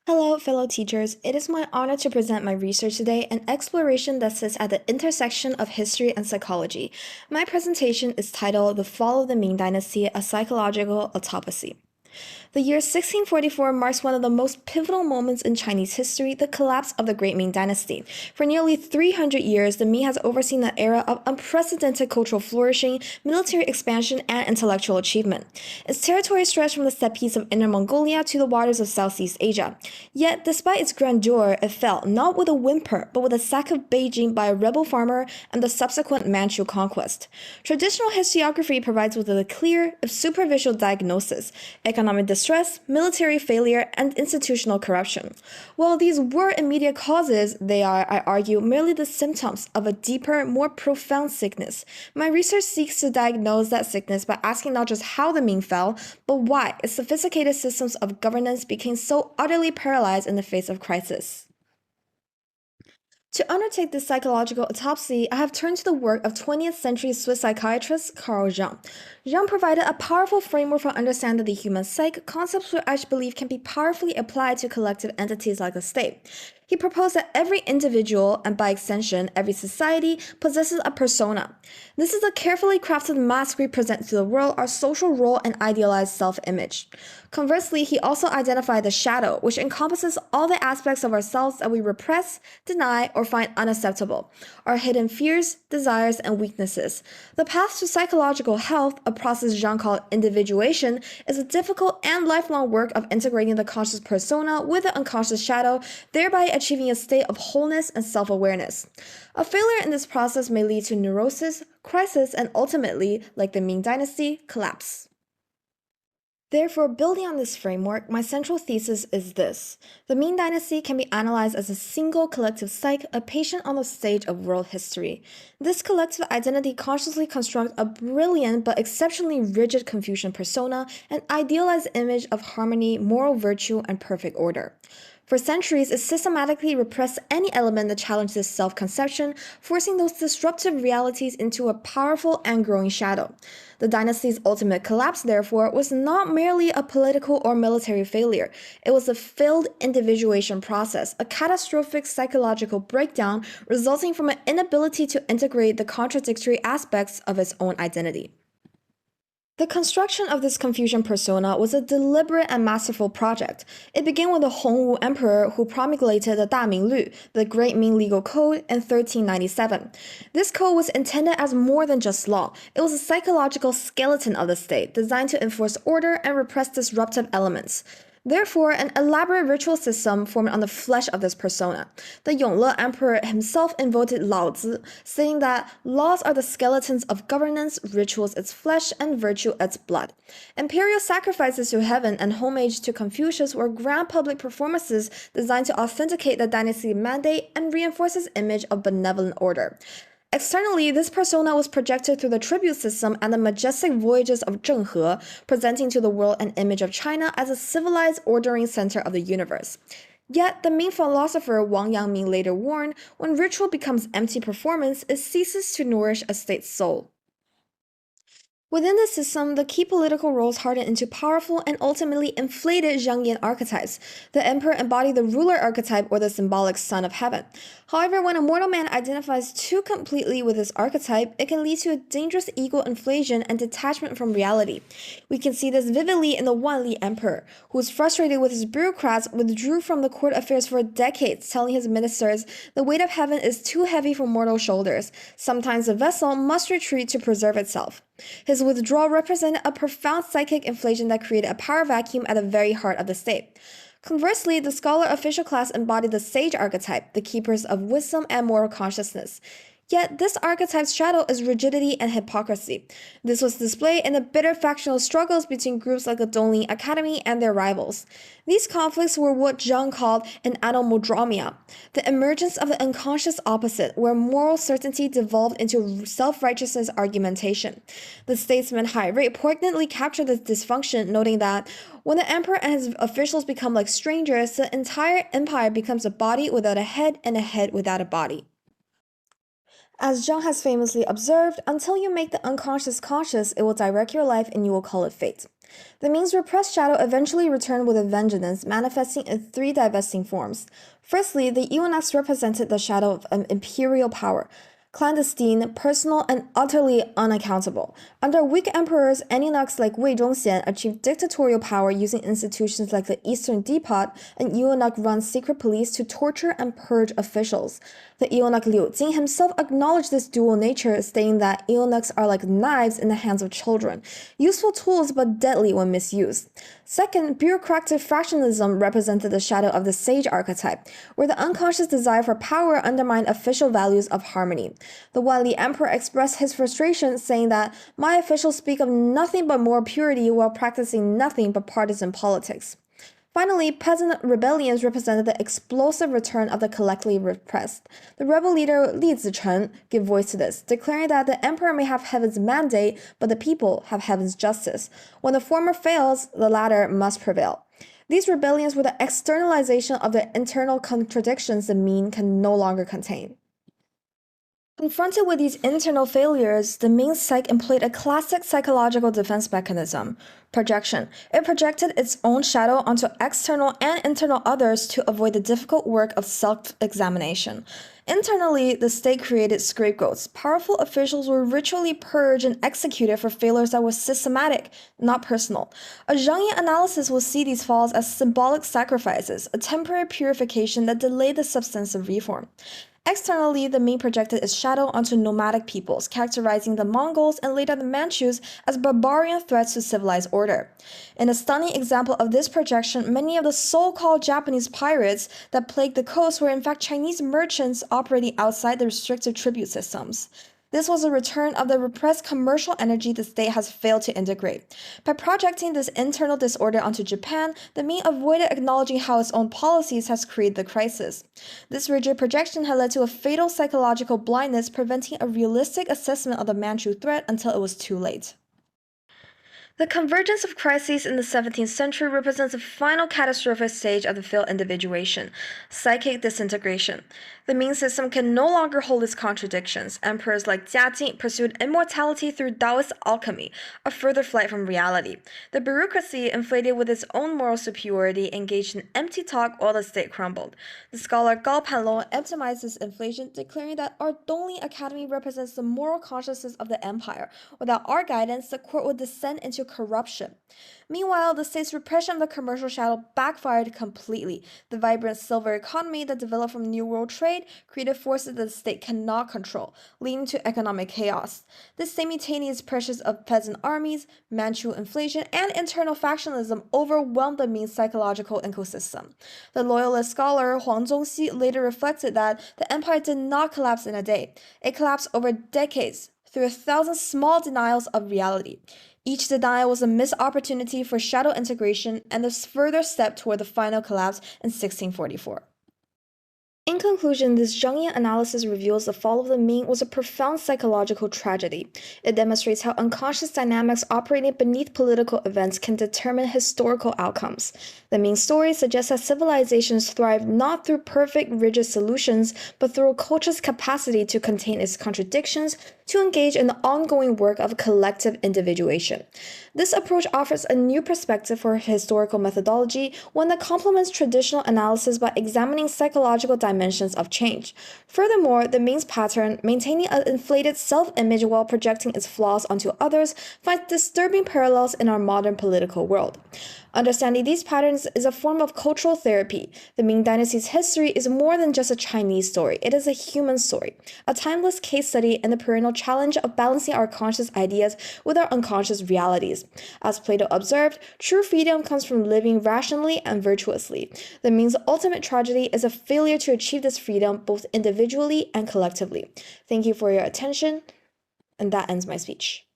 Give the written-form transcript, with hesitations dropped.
Hello, fellow teachers. It is my honor to present my research today, an exploration that sits at the intersection of history and psychology. My presentation is titled The Fall of the Ming Dynasty, a Psychological Autopsy. The year 1644 marks one of the most pivotal moments in Chinese history, the collapse of the Great Ming Dynasty. For nearly 300 years, the Ming has overseen an era of unprecedented cultural flourishing, military expansion, and intellectual achievement. Its territory stretched from the steppes of Inner Mongolia to the waters of Southeast Asia. Yet, despite its grandeur, it fell not with a whimper, but with the sack of Beijing by a rebel farmer and the subsequent Manchu conquest. Traditional historiography provides with a clear, if superficial diagnosis: economic distress, military failure, and institutional corruption. While these were immediate causes, they are, I argue, merely the symptoms of a deeper, more profound sickness. My research seeks to diagnose that sickness by asking not just how the Ming fell, but why its sophisticated systems of governance became so utterly paralyzed in the face of crisis. To undertake this psychological autopsy, I have turned to the work of 20th century Swiss psychiatrist Carl Jung. Jung provided a powerful framework for understanding the human psyche, concepts which I believe can be powerfully applied to collective entities like the state. He proposed that every individual, and by extension, every society, possesses a persona. This is a carefully crafted mask we present to the world our social role and idealized self-image. Conversely, he also identified the shadow, which encompasses all the aspects of ourselves that we repress, deny, or find unacceptable, our hidden fears, desires, and weaknesses. The path to psychological health, a process Jean called individuation, is a difficult and lifelong work of integrating the conscious persona with the unconscious shadow, thereby achieving a state of wholeness and self-awareness. A failure in this process may lead to neurosis, crisis, and ultimately, like the Ming Dynasty, collapse. Therefore, building on this framework, my central thesis is this: the Ming Dynasty can be analyzed as a single collective psyche, a patient on the stage of world history. This collective identity consciously constructs a brilliant but exceptionally rigid Confucian persona, an idealized image of harmony, moral virtue, and perfect order. For centuries, it systematically repressed any element that challenged this self-conception, forcing those disruptive realities into a powerful and growing shadow. The dynasty's ultimate collapse, therefore, was not merely a political or military failure. It was a failed individuation process, a catastrophic psychological breakdown resulting from an inability to integrate the contradictory aspects of its own identity. The construction of this Confucian persona was a deliberate and masterful project. It began with the Hongwu emperor who promulgated the Da Ming Lu, the Great Ming Legal Code, in 1397. This code was intended as more than just law. It was a psychological skeleton of the state, designed to enforce order and repress disruptive elements. Therefore, an elaborate ritual system formed on the flesh of this persona. The Yongle emperor himself invoked Lao Tzu, saying that laws are the skeletons of governance, rituals its flesh, and virtue its blood. Imperial sacrifices to heaven and homage to Confucius were grand public performances designed to authenticate the dynasty's mandate and reinforce its image of benevolent order. Externally, this persona was projected through the tribute system and the majestic voyages of Zheng He, presenting to the world an image of China as a civilized, ordering center of the universe. Yet, the Ming philosopher Wang Yangming later warned, when ritual becomes empty performance, it ceases to nourish a state's soul. Within the system, the key political roles hardened into powerful and ultimately inflated Jungian archetypes. The emperor embodied the ruler archetype or the symbolic son of heaven. However, when a mortal man identifies too completely with this archetype, it can lead to a dangerous ego inflation and detachment from reality. We can see this vividly in the Wanli emperor, who was frustrated with his bureaucrats, withdrew from the court affairs for decades, telling his ministers, "The weight of heaven is too heavy for mortal shoulders. Sometimes the vessel must retreat to preserve itself." His withdrawal represented a profound psychic inflation that created a power vacuum at the very heart of the state. Conversely, the scholar official class embodied the sage archetype, the keepers of wisdom and moral consciousness. Yet, this archetype's shadow is rigidity and hypocrisy. This was displayed in the bitter factional struggles between groups like the Dongling Academy and their rivals. These conflicts were what Zhang called an anomodromia, the emergence of the unconscious opposite, where moral certainty devolved into self-righteousness argumentation. The statesman Hai Rui poignantly captured this dysfunction, noting that when the emperor and his officials become like strangers, the entire empire becomes a body without a head and a head without a body. As Zhang has famously observed, until you make the unconscious conscious, it will direct your life and you will call it fate. The Ming's repressed shadow eventually returned with a vengeance, manifesting in three divesting forms. Firstly, the eunuchs represented the shadow of an imperial power, clandestine, personal, and utterly unaccountable. Under weak emperors, eunuchs like Wei Zhongxian achieved dictatorial power using institutions like the Eastern Depot and eunuch-run secret police to torture and purge officials. The eunuch Liu Jing himself acknowledged this dual nature, stating that eunuchs are like knives in the hands of children, useful tools but deadly when misused. Second, bureaucratic fractionalism represented the shadow of the sage archetype, where the unconscious desire for power undermined official values of harmony. The Wanli emperor expressed his frustration, saying that my officials speak of nothing but moral purity while practicing nothing but partisan politics. Finally, peasant rebellions represented the explosive return of the collectively repressed. The rebel leader Li Zichen gave voice to this, declaring that the emperor may have heaven's mandate, but the people have heaven's justice. When the former fails, the latter must prevail. These rebellions were the externalization of the internal contradictions the Ming can no longer contain. Confronted with these internal failures, the Ming psyche employed a classic psychological defense mechanism, projection. It projected its own shadow onto external and internal others to avoid the difficult work of self-examination. Internally, the state created scapegoats. Powerful officials were ritually purged and executed for failures that were systematic, not personal. A Jungian analysis will see these falls as symbolic sacrifices, a temporary purification that delayed the substantive reform. Externally, the Ming projected its shadow onto nomadic peoples, characterizing the Mongols and later the Manchus as barbarian threats to civilized order. In a stunning example of this projection, many of the so-called Japanese pirates that plagued the coast were in fact Chinese merchants operating outside the restrictive tribute systems. This was a return of the repressed commercial energy the state has failed to integrate. By projecting this internal disorder onto Japan, the Ming avoided acknowledging how its own policies has created the crisis. This rigid projection had led to a fatal psychological blindness, preventing a realistic assessment of the Manchu threat until it was too late. The convergence of crises in the 17th century represents the final catastrophic stage of the failed individuation, psychic disintegration. The Ming system can no longer hold its contradictions. Emperors like Jiajing pursued immortality through Taoist alchemy, a further flight from reality. The bureaucracy, inflated with its own moral superiority, engaged in empty talk while the state crumbled. The scholar Gao Panlong epitomized this inflation, declaring that our Dongling Academy represents the moral consciousness of the empire. Without our guidance, the court would descend into corruption. Meanwhile, the state's repression of the commercial shadow backfired completely. The vibrant silver economy that developed from New World trade created forces that the state cannot control, leading to economic chaos. This simultaneous pressures of peasant armies, Manchu inflation, and internal factionalism overwhelmed the Ming psychological ecosystem. The loyalist scholar Huang Zongxi later reflected that the empire did not collapse in a day. It collapsed over decades, through 1,000 small denials of reality. Each denial was a missed opportunity for shadow integration and a further step toward the final collapse in 1644. In conclusion, this Jungian analysis reveals the fall of the Ming was a profound psychological tragedy. It demonstrates how unconscious dynamics operating beneath political events can determine historical outcomes. The Ming story suggests that civilizations thrive not through perfect, rigid solutions, but through a culture's capacity to contain its contradictions, to engage in the ongoing work of collective individuation. This approach offers a new perspective for historical methodology, one that complements traditional analysis by examining psychological dimensions of change. Furthermore, the Ming's pattern, maintaining an inflated self-image while projecting its flaws onto others, finds disturbing parallels in our modern political world. Understanding these patterns is a form of cultural therapy. The Ming Dynasty's history is more than just a Chinese story. It is a human story, a timeless case study in the perennial challenge of balancing our conscious ideas with our unconscious realities. As Plato observed, true freedom comes from living rationally and virtuously. The Ming's ultimate tragedy is a failure to achieve this freedom both individually and collectively. Thank you for your attention, and that ends my speech.